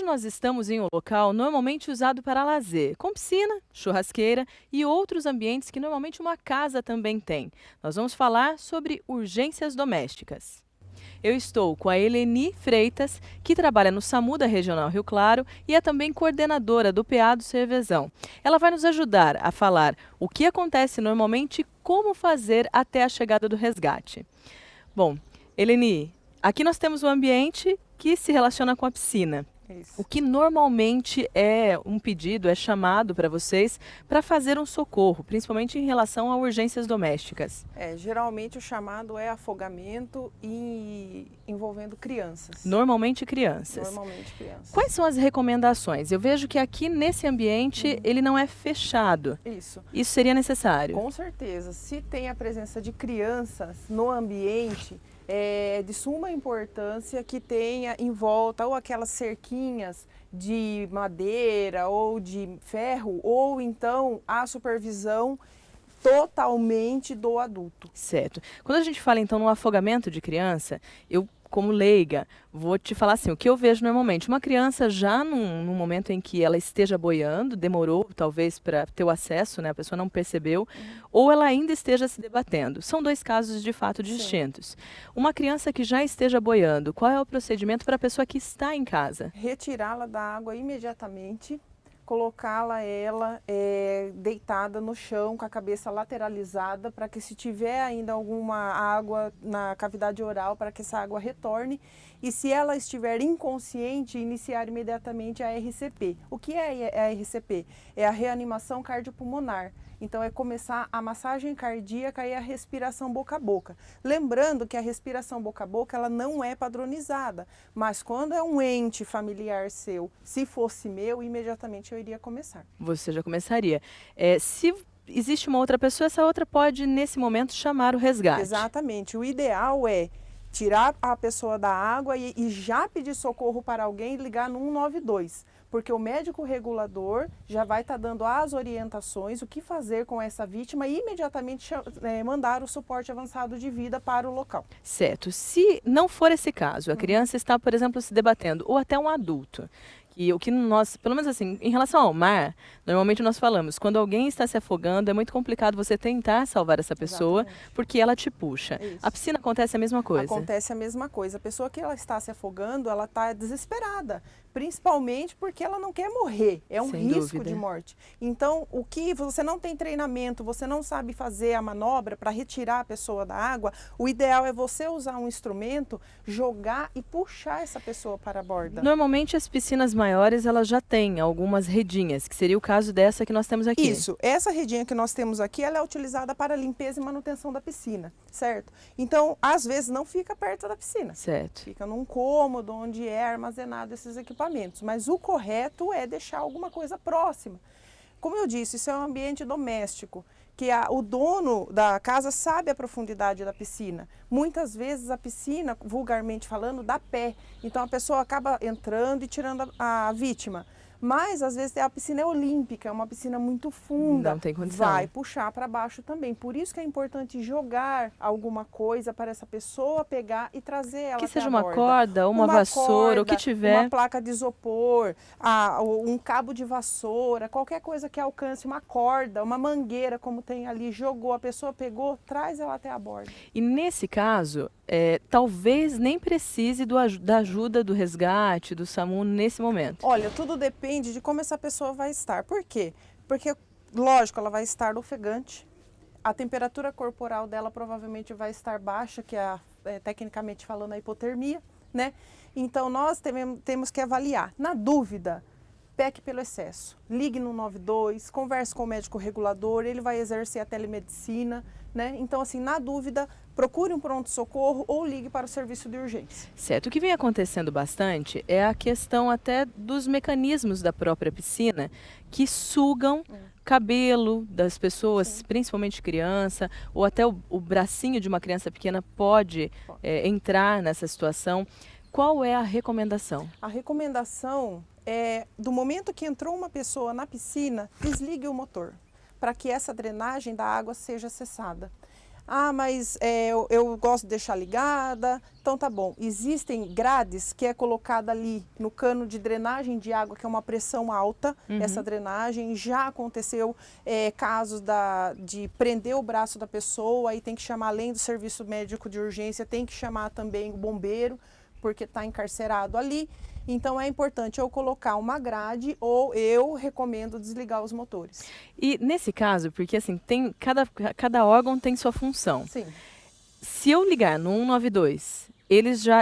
Hoje nós estamos em um local normalmente usado para lazer, com piscina, churrasqueira e outros ambientes que normalmente uma casa também tem. Nós vamos falar sobre urgências domésticas. Eu estou com a Eleni Freitas, que trabalha no SAMU da Regional Rio Claro e é também coordenadora do PA do Cervezão. Ela vai nos ajudar a falar o que acontece normalmente e como fazer até a chegada do resgate. Bom, Eleni, aqui nós temos um ambiente que se relaciona com a piscina. O Isso. que normalmente é um pedido, é chamado para vocês para fazer um socorro, principalmente em relação a urgências domésticas? Geralmente o chamado é afogamento envolvendo crianças. Normalmente crianças. Normalmente crianças. Quais são as recomendações? Eu vejo que aqui nesse ambiente ele não é fechado. Isso. Isso seria necessário? Com certeza. Se tem a presença de crianças no ambiente, é de suma importância que tenha em volta ou aquelas cerquinhas de madeira ou de ferro, ou então a supervisão totalmente do adulto. Certo. Quando a gente fala então no afogamento de criança, eu, como leiga, vou te falar assim, o que eu vejo normalmente, uma criança já num momento em que ela esteja boiando, demorou talvez para ter o acesso, né, a pessoa não percebeu, ou ela ainda esteja se debatendo. São dois casos de fato Sim. distintos. Uma criança que já esteja boiando, qual é o procedimento para a pessoa que está em casa? Retirá-la da água imediatamente, colocá-la deitada no chão com a cabeça lateralizada, para que se tiver ainda alguma água na cavidade oral, para que essa água retorne, e se ela estiver inconsciente, iniciar imediatamente a RCP. O que é a RCP? É a reanimação cardiopulmonar. Então é começar a massagem cardíaca e a respiração boca a boca. Lembrando que a respiração boca a boca ela não é padronizada, mas quando é um ente familiar seu, se fosse meu, imediatamente eu iria começar. Você já começaria. Se existe uma outra pessoa, essa outra pode, nesse momento, chamar o resgate. Exatamente. O ideal é tirar a pessoa da água e já pedir socorro para alguém e ligar no 192. Porque o médico regulador já vai estar dando as orientações, o que fazer com essa vítima e imediatamente mandar o suporte avançado de vida para o local. Certo. Se não for esse caso, a criança está, por exemplo, se debatendo, ou até um adulto, e o que nós, pelo menos assim, em relação ao mar, normalmente nós falamos, quando alguém está se afogando, é muito complicado você tentar salvar essa pessoa, Exatamente. porque ela te puxa. Isso. A piscina acontece a mesma coisa? Acontece a mesma coisa. A pessoa que ela está se afogando, ela está desesperada, principalmente porque ela não quer morrer. É um Sem risco dúvida. de morte. Então, o que você não tem treinamento, você não sabe fazer a manobra para retirar a pessoa da água, o ideal é você usar um instrumento, jogar e puxar essa pessoa para a borda. Normalmente as piscinas maiores, elas já têm algumas redinhas, que seria o caso dessa que nós temos aqui. Isso, essa redinha que nós temos aqui, ela é utilizada para limpeza e manutenção da piscina, certo? Então, às vezes não fica perto da piscina. Certo. Fica num cômodo onde é armazenado esses equipamentos, mas o correto é deixar alguma coisa próxima. Como eu disse, isso é um ambiente doméstico, que o dono da casa sabe a profundidade da piscina. Muitas vezes a piscina, vulgarmente falando, dá pé, então a pessoa acaba entrando e tirando a vítima. Mas, às vezes, a piscina é olímpica, é uma piscina muito funda. Não tem condição. Vai puxar para baixo também. Por isso que é importante jogar alguma coisa para essa pessoa pegar e trazer ela Que até seja a uma borda. corda, uma vassoura, o que corda, tiver. uma placa de isopor, um cabo de vassoura, qualquer coisa que alcance, uma corda, uma mangueira, como tem ali, jogou, a pessoa pegou, traz ela até a borda. E nesse caso, talvez nem precise da ajuda do resgate, do SAMU nesse momento. Olha, tudo depende de como essa pessoa vai estar. Por quê? Porque, lógico, ela vai estar ofegante, a temperatura corporal dela provavelmente vai estar baixa, que é, tecnicamente falando, a hipotermia, né? Então, nós temos que avaliar. Na dúvida, peque pelo excesso. Ligue no 92, converse com o médico regulador, ele vai exercer a telemedicina, né? Então, assim, na dúvida, procure um pronto-socorro ou ligue para o serviço de urgência. Certo. O que vem acontecendo bastante é a questão até dos mecanismos da própria piscina que sugam cabelo das pessoas, Sim. principalmente criança, ou até o bracinho de uma criança pequena pode entrar nessa situação. Qual é a recomendação? A recomendação é, do momento que entrou uma pessoa na piscina, desligue o motor, para que essa drenagem da água seja cessada. Ah, mas eu gosto de deixar ligada. Então tá bom. Existem grades que é colocada ali no cano de drenagem de água, que é uma pressão alta, essa drenagem. Já aconteceu casos de prender o braço da pessoa, aí tem que chamar, além do serviço médico de urgência, tem que chamar também o bombeiro, porque está encarcerado ali. Então é importante eu colocar uma grade ou eu recomendo desligar os motores. E nesse caso, porque assim, cada órgão tem sua função. Sim. Se eu ligar no 192,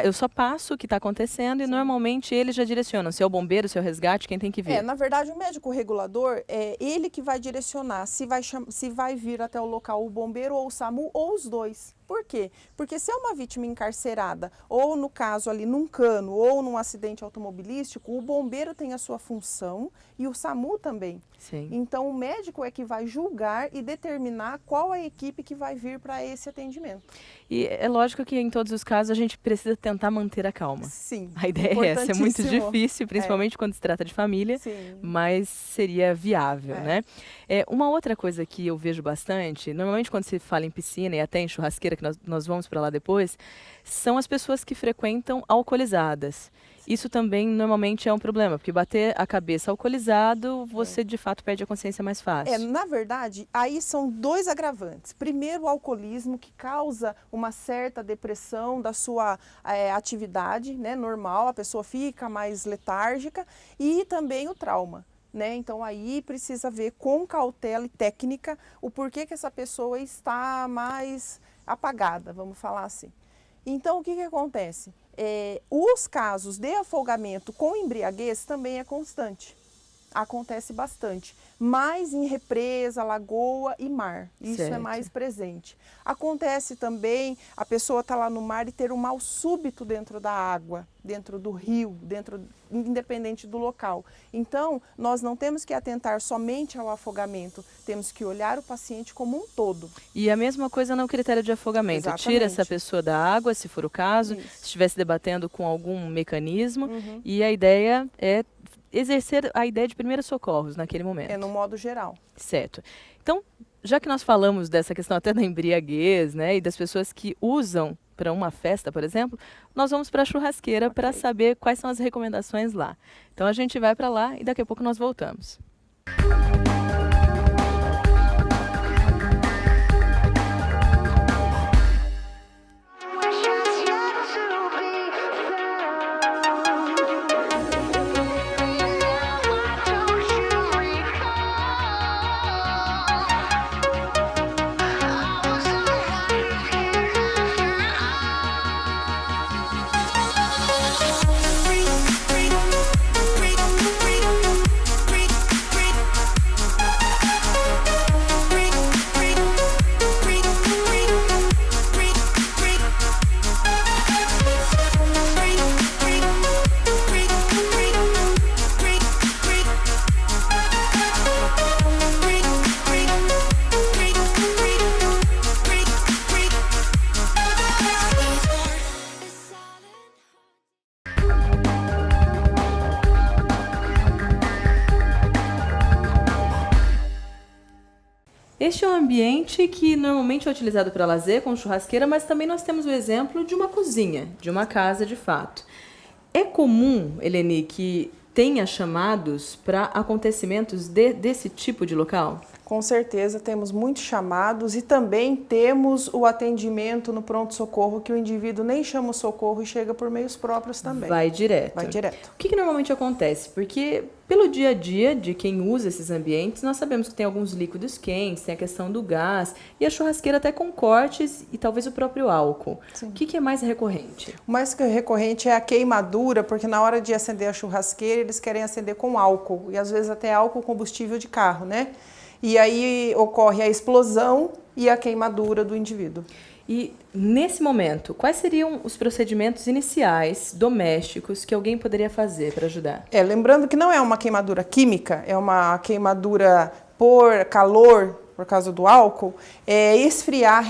eu só passo o que está acontecendo e normalmente eles já direcionam se é o bombeiro, se é o resgate, quem tem que vir. Na verdade, o médico regulador é ele que vai direcionar se vai vir até o local o bombeiro ou o SAMU ou os dois. Por quê? Porque se é uma vítima encarcerada, ou no caso ali num cano, ou num acidente automobilístico, o bombeiro tem a sua função e o SAMU também. Sim. Então o médico é que vai julgar e determinar qual a equipe que vai vir para esse atendimento. E é lógico que em todos os casos a gente precisa tentar manter a calma. Sim. A ideia é essa, é muito difícil, principalmente quando se trata de família, Sim. mas seria viável, né? Uma outra coisa que eu vejo bastante, normalmente quando se fala em piscina e até em churrasqueira, que nós vamos para lá depois, são as pessoas que frequentam alcoolizadas. Isso também normalmente é um problema, porque bater a cabeça alcoolizado, você de fato perde a consciência mais fácil. Na verdade, aí são dois agravantes. Primeiro, o alcoolismo, que causa uma certa depressão da sua atividade, né, normal, a pessoa fica mais letárgica, e também o trauma. Então aí precisa ver com cautela e técnica o porquê que essa pessoa está mais apagada, vamos falar assim. Então o que acontece? Os casos de afogamento com embriaguez também é constante, acontece bastante, mas em represa, lagoa e mar, isso é mais presente. Acontece também a pessoa estar lá no mar e ter um mal súbito dentro da água, dentro do rio, independente do local. Então, nós não temos que atentar somente ao afogamento, temos que olhar o paciente como um todo. E a mesma coisa no critério de afogamento. Exatamente. Tira essa pessoa da água, se for o caso, Isso. se estivesse debatendo com algum mecanismo, e a ideia é exercer a ideia de primeiros socorros naquele momento. No modo geral. Certo. Então, já que nós falamos dessa questão até da embriaguez, né, e das pessoas que usam para uma festa, por exemplo, nós vamos para a churrasqueira para saber quais são as recomendações lá. Então a gente vai para lá e daqui a pouco nós voltamos. Este é um ambiente que normalmente é utilizado para lazer, com churrasqueira, mas também nós temos o exemplo de uma cozinha, de uma casa de fato. É comum, Eleni, que tenha chamados para acontecimentos desse tipo de local? Com certeza temos muitos chamados e também temos o atendimento no pronto-socorro, que o indivíduo nem chama o socorro e chega por meios próprios também. Vai direto. Vai direto. O que normalmente acontece? Porque pelo dia a dia de quem usa esses ambientes, nós sabemos que tem alguns líquidos quentes, tem a questão do gás e a churrasqueira até com cortes e talvez o próprio álcool. Sim. O que é mais recorrente? O mais recorrente é a queimadura, porque na hora de acender a churrasqueira, eles querem acender com álcool e às vezes até álcool combustível de carro, né? E aí ocorre a explosão e a queimadura do indivíduo. E nesse momento, quais seriam os procedimentos iniciais domésticos que alguém poderia fazer para ajudar? Lembrando que não é uma queimadura química, é uma queimadura por calor, por causa do álcool, resfriar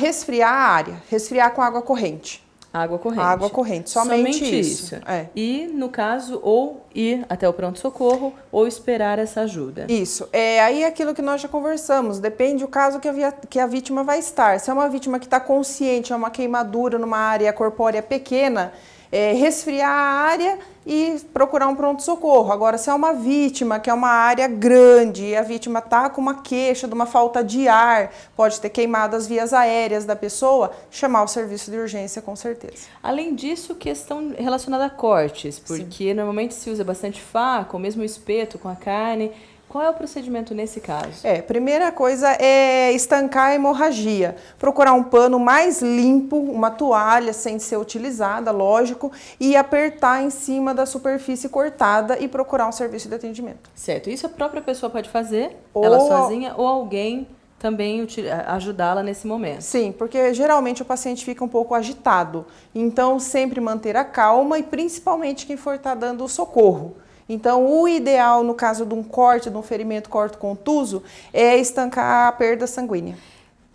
a área, resfriar com água corrente. Água corrente. Água corrente, somente isso. E, no caso, ou ir até o pronto-socorro ou esperar essa ajuda. Isso. Aí é aquilo que nós já conversamos, depende do caso que a vítima vai estar. Se é uma vítima que está consciente, é uma queimadura numa área corpórea pequena, resfriar a área e procurar um pronto-socorro. Agora, se é uma vítima que é uma área grande e a vítima está com uma queixa de uma falta de ar, pode ter queimado as vias aéreas da pessoa, chamar o serviço de urgência com certeza. Além disso, questão relacionada a cortes, porque Sim. Normalmente se usa bastante faca, ou mesmo espeto com a carne. Qual é o procedimento nesse caso? Primeira coisa é estancar a hemorragia. Procurar um pano mais limpo, uma toalha sem ser utilizada, lógico, e apertar em cima da superfície cortada e procurar um serviço de atendimento. Certo. Isso a própria pessoa pode fazer, ela sozinha, ou alguém também ajudá-la nesse momento? Sim, porque geralmente o paciente fica um pouco agitado. Então, sempre manter a calma e principalmente quem for estar dando o socorro. Então, o ideal, no caso de um corte, de um ferimento corto-contuso, é estancar a perda sanguínea.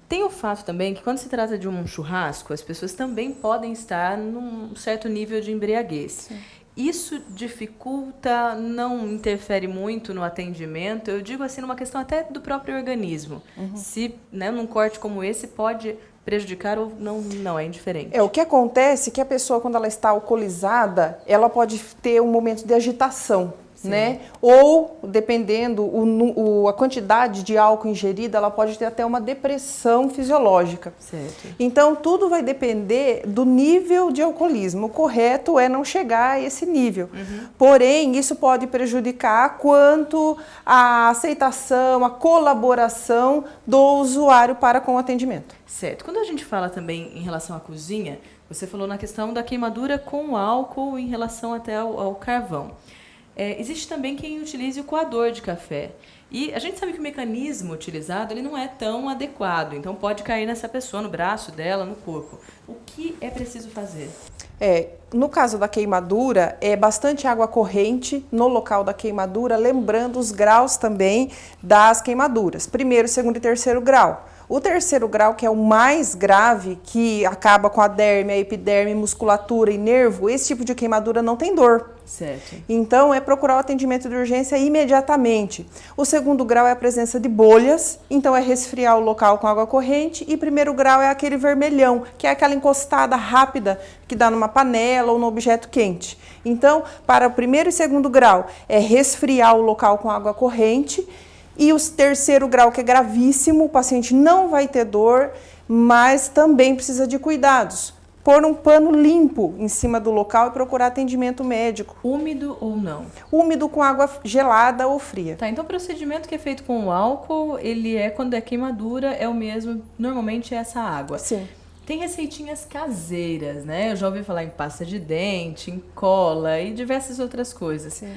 Tem o fato também que quando se trata de um churrasco, as pessoas também podem estar num certo nível de embriaguez. Sim. Isso dificulta, não interfere muito no atendimento? Eu digo assim, numa questão até do próprio organismo. Se, num corte como esse, pode prejudicar ou não é indiferente? O que acontece é que a pessoa, quando ela está alcoolizada, ela pode ter um momento de agitação, né? Ou, dependendo a quantidade de álcool ingerida, ela pode ter até uma depressão fisiológica. Certo. Então, tudo vai depender do nível de alcoolismo. O correto é não chegar a esse nível. Porém, isso pode prejudicar quanto à aceitação, a colaboração do usuário para com o atendimento. Certo. Quando a gente fala também em relação à cozinha, você falou na questão da queimadura com álcool em relação até ao carvão. Existe também quem utilize o coador de café. E a gente sabe que o mecanismo utilizado ele não é tão adequado, então pode cair nessa pessoa, no braço dela, no corpo. O que é preciso fazer? No caso da queimadura, é bastante água corrente no local da queimadura, lembrando os graus também das queimaduras. Primeiro, segundo e terceiro grau. O terceiro grau, que é o mais grave, que acaba com a derme, a epiderme, musculatura e nervo, esse tipo de queimadura não tem dor. Certo. Então, é procurar o atendimento de urgência imediatamente. O segundo grau é a presença de bolhas, então é resfriar o local com água corrente. E primeiro grau é aquele vermelhão, que é aquela encostada rápida que dá numa panela ou no objeto quente. Então, para o primeiro e segundo grau, é resfriar o local com água corrente. E o terceiro grau, que é gravíssimo, o paciente não vai ter dor, mas também precisa de cuidados. Pôr um pano limpo em cima do local e procurar atendimento médico. Úmido ou não? Úmido com água gelada ou fria. Tá, então o procedimento que é feito com o álcool, quando é queimadura, é o mesmo, normalmente é essa água. Sim. Tem receitinhas caseiras, né? Eu já ouvi falar em pasta de dente, em cola e diversas outras coisas. Sim.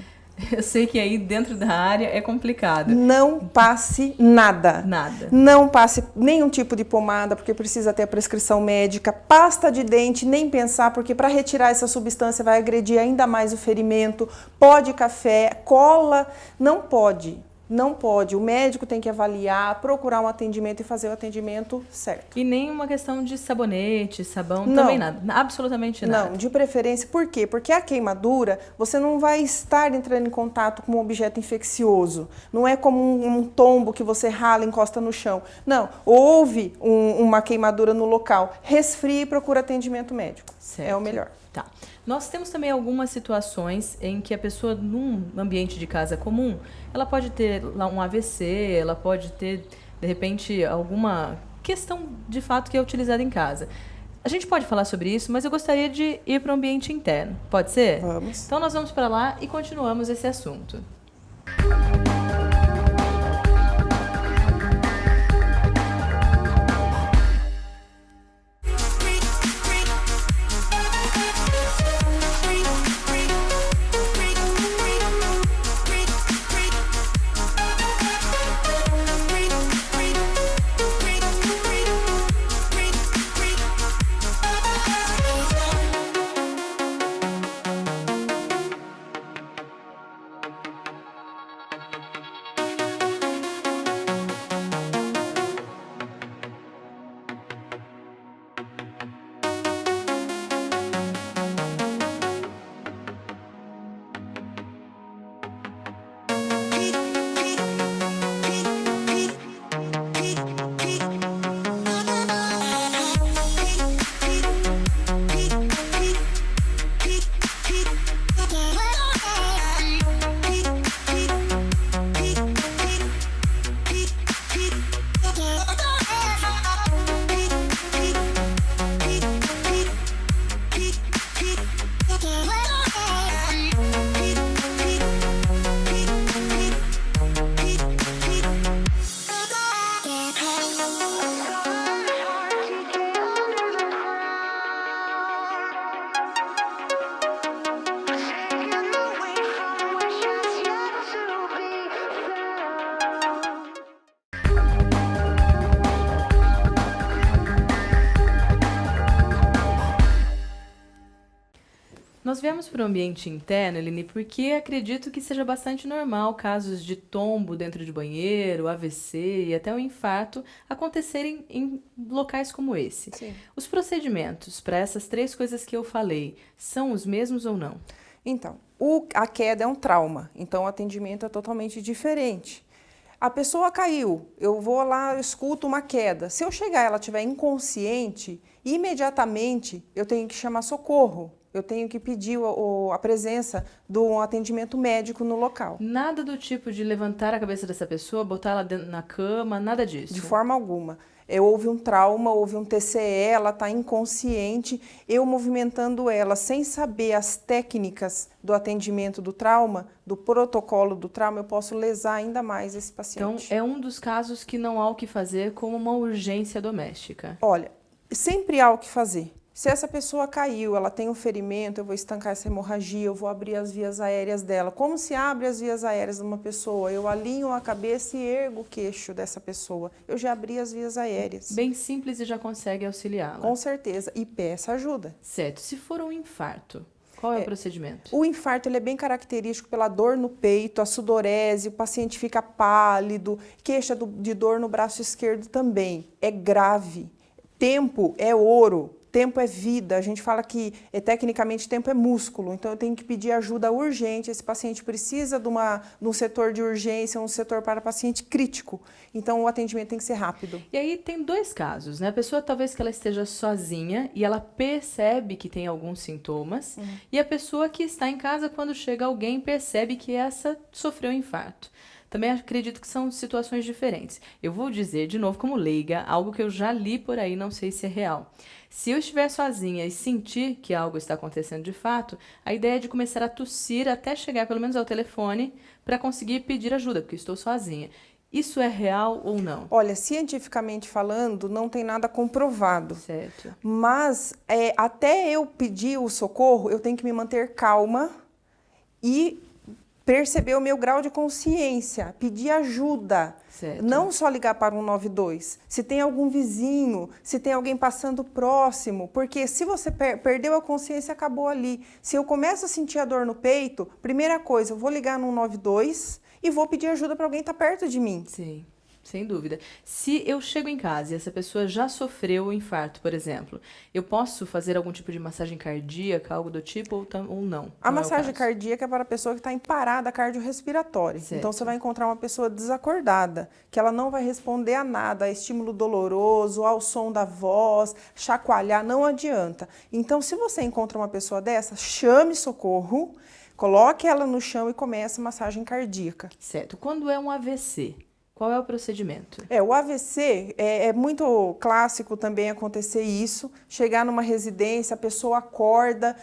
Eu sei que aí dentro da área é complicado. Não passe nada. Nada. Não passe nenhum tipo de pomada, porque precisa ter a prescrição médica. Pasta de dente, nem pensar, porque para retirar essa substância vai agredir ainda mais o ferimento. Pó de café, cola, não pode. Não pode. O médico tem que avaliar, procurar um atendimento e fazer o atendimento certo. E nem uma questão de sabonete, sabão, também nada. Absolutamente nada. Não, de preferência. Por quê? Porque a queimadura, você não vai estar entrando em contato com um objeto infeccioso. Não é como um tombo que você rala e encosta no chão. Não. Houve uma queimadura no local. Resfrie e procura atendimento médico. Certo. É o melhor. Tá. Nós temos também algumas situações em que a pessoa, num ambiente de casa comum, ela pode ter lá um AVC, ela pode ter, de repente, alguma questão de fato que é utilizada em casa. A gente pode falar sobre isso, mas eu gostaria de ir para o ambiente interno. Pode ser? Vamos. Então nós vamos para lá e continuamos esse assunto. Nós viemos para o ambiente interno, Eline, porque acredito que seja bastante normal casos de tombo dentro de banheiro, AVC e até o infarto acontecerem em locais como esse. Sim. Os procedimentos para essas 3 coisas que eu falei são os mesmos ou não? Então, a queda é um trauma, então o atendimento é totalmente diferente. A pessoa caiu, eu vou lá, eu escuto uma queda. Se eu chegar e ela estiver inconsciente, imediatamente eu tenho que chamar socorro. Eu tenho que pedir a presença de um atendimento médico no local. Nada do tipo de levantar a cabeça dessa pessoa, botar ela na cama, nada disso? De forma alguma. Houve um trauma, houve um TCE, ela está inconsciente, eu movimentando ela sem saber as técnicas do atendimento do trauma, do protocolo do trauma, eu posso lesar ainda mais esse paciente. Então, é um dos casos que não há o que fazer como uma urgência doméstica. Olha, sempre há o que fazer. Se essa pessoa caiu, ela tem um ferimento, eu vou estancar essa hemorragia, eu vou abrir as vias aéreas dela. Como se abre as vias aéreas de uma pessoa? Eu alinho a cabeça e ergo o queixo dessa pessoa. Eu já abri as vias aéreas. Bem simples e já consegue auxiliá-la. Com certeza. E peça ajuda. Certo. Se for um infarto, qual é o procedimento? O infarto ele é bem característico pela dor no peito, a sudorese, o paciente fica pálido, queixa de dor no braço esquerdo também. É grave. Tempo é ouro. Tempo é vida, a gente fala que tecnicamente tempo é músculo, então eu tenho que pedir ajuda urgente, esse paciente precisa de um setor de urgência, um setor para paciente crítico, então o atendimento tem que ser rápido. E aí tem 2 casos, né? A pessoa talvez que ela esteja sozinha e ela percebe que tem alguns sintomas, e a pessoa que está em casa quando chega alguém percebe que essa sofreu um infarto. Também acredito que são situações diferentes. Eu vou dizer, de novo, como leiga, algo que eu já li por aí, não sei se é real. Se eu estiver sozinha e sentir que algo está acontecendo de fato, a ideia é de começar a tossir até chegar pelo menos ao telefone para conseguir pedir ajuda, porque eu estou sozinha. Isso é real ou não? Olha, cientificamente falando, não tem nada comprovado. Certo. Mas até eu pedir o socorro, eu tenho que me manter calma e perceber o meu grau de consciência, pedir ajuda. Certo. Não só ligar para o 192, se tem algum vizinho, se tem alguém passando próximo, porque se você perdeu a consciência, acabou ali. Se eu começo a sentir a dor no peito, primeira coisa, eu vou ligar no 192 e vou pedir ajuda para alguém estar perto de mim. Sim. Sem dúvida. Se eu chego em casa e essa pessoa já sofreu o infarto, por exemplo, eu posso fazer algum tipo de massagem cardíaca, algo do tipo, ou não? A massagem cardíaca é para a pessoa que está em parada cardiorrespiratória. Certo. Então, você vai encontrar uma pessoa desacordada, que ela não vai responder a nada, a estímulo doloroso, ao som da voz, chacoalhar, não adianta. Então, se você encontra uma pessoa dessa, chame socorro, coloque ela no chão e comece a massagem cardíaca. Certo. Quando é um AVC? Qual é o procedimento? O AVC é muito clássico também acontecer isso, chegar numa residência, a pessoa acorda,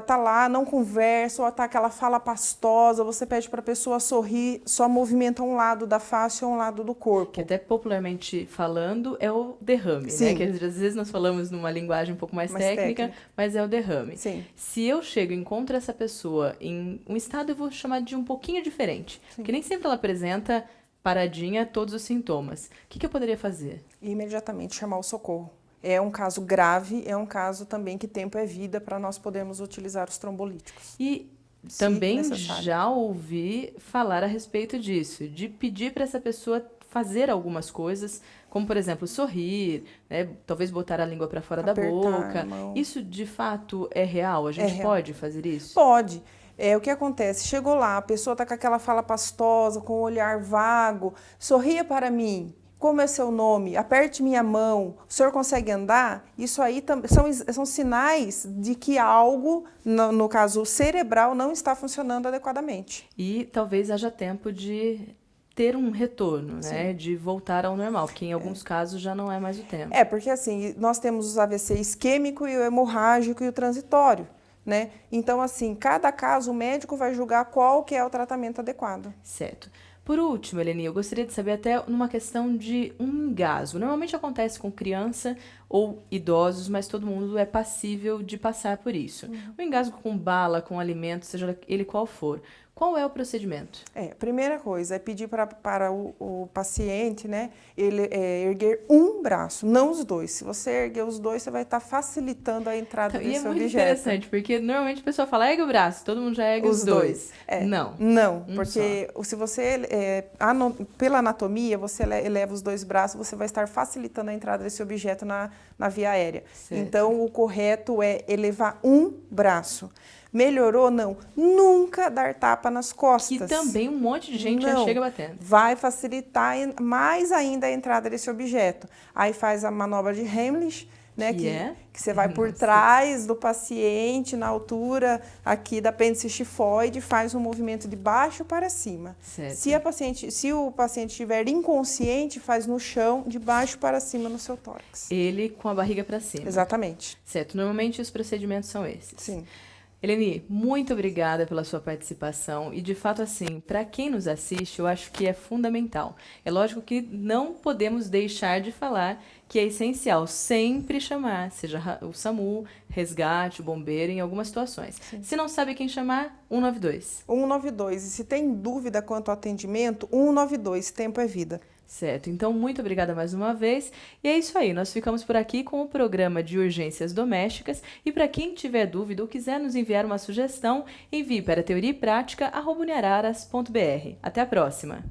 tá lá, não conversa, ou tá aquela fala pastosa, você pede para a pessoa sorrir, só movimenta um lado da face ou um lado do corpo. Que até popularmente falando é o derrame, Sim. né? Que às vezes nós falamos numa linguagem um pouco mais técnica, mas é o derrame. Sim. Se eu chego e encontro essa pessoa em um estado, eu vou chamar de um pouquinho diferente, porque nem sempre ela apresenta paradinha todos os sintomas. O que eu poderia fazer? Imediatamente chamar o socorro. É um caso grave, é um caso também que tempo é vida para nós podermos utilizar os trombolíticos. E também já ouvi falar a respeito disso, de pedir para essa pessoa fazer algumas coisas, como, por exemplo, sorrir, né? Talvez botar a língua para fora da boca. Isso, de fato, é real? A gente pode fazer isso? Pode. O que acontece? Chegou lá, a pessoa está com aquela fala pastosa, com o olhar vago, sorria para mim, como é seu nome? Aperte minha mão, o senhor consegue andar? Isso aí são sinais de que algo, no caso cerebral, não está funcionando adequadamente. E talvez haja tempo de ter um retorno, né? De voltar ao normal, porque em alguns casos já não é mais o tempo. Porque assim, nós temos os AVC isquêmico e o hemorrágico e o transitório. Né? Então, assim, cada caso o médico vai julgar qual que é o tratamento adequado. Certo. Por último, Eleni, eu gostaria de saber até numa questão de um engasgo. Normalmente acontece com criança ou idosos, mas todo mundo é passível de passar por isso. Um engasgo com bala, com alimento, seja ele qual for. Qual é o procedimento? Primeira coisa é pedir para o paciente, né, ele erguer um braço, não os dois. Se você erguer os dois, você vai estar facilitando a entrada E é desse muito objeto. interessante, porque normalmente a pessoa fala, ergue o braço, todo mundo já ergue os dois. Não. Não, porque se você, pela anatomia, você eleva os dois braços, você vai estar facilitando a entrada desse objeto na via aérea. Certo. Então, o correto é elevar um braço. Melhorou? Não. Nunca dar tapa nas costas. Que também um monte de gente já chega batendo. Vai facilitar mais ainda a entrada desse objeto. Aí faz a manobra de Heimlich, né, que você vai por trás do paciente, na altura aqui da apêndice xifoide, faz um movimento de baixo para cima. Certo. Se o paciente estiver inconsciente, faz no chão, de baixo para cima no seu tórax. Ele com a barriga para cima. Exatamente. Certo. Normalmente os procedimentos são esses. Sim. Eleni, muito obrigada pela sua participação e, de fato, assim, para quem nos assiste, eu acho que é fundamental. É lógico que não podemos deixar de falar que é essencial sempre chamar, seja o SAMU, resgate, o bombeiro, em algumas situações. Sim. Se não sabe quem chamar, 192. 192. E se tem dúvida quanto ao atendimento, 192. Tempo é vida. Certo, então muito obrigada mais uma vez. E é isso aí, nós ficamos por aqui com o programa de urgências domésticas. E para quem tiver dúvida ou quiser nos enviar uma sugestão, envie para teoriaeprática@uniararas.br. Até a próxima!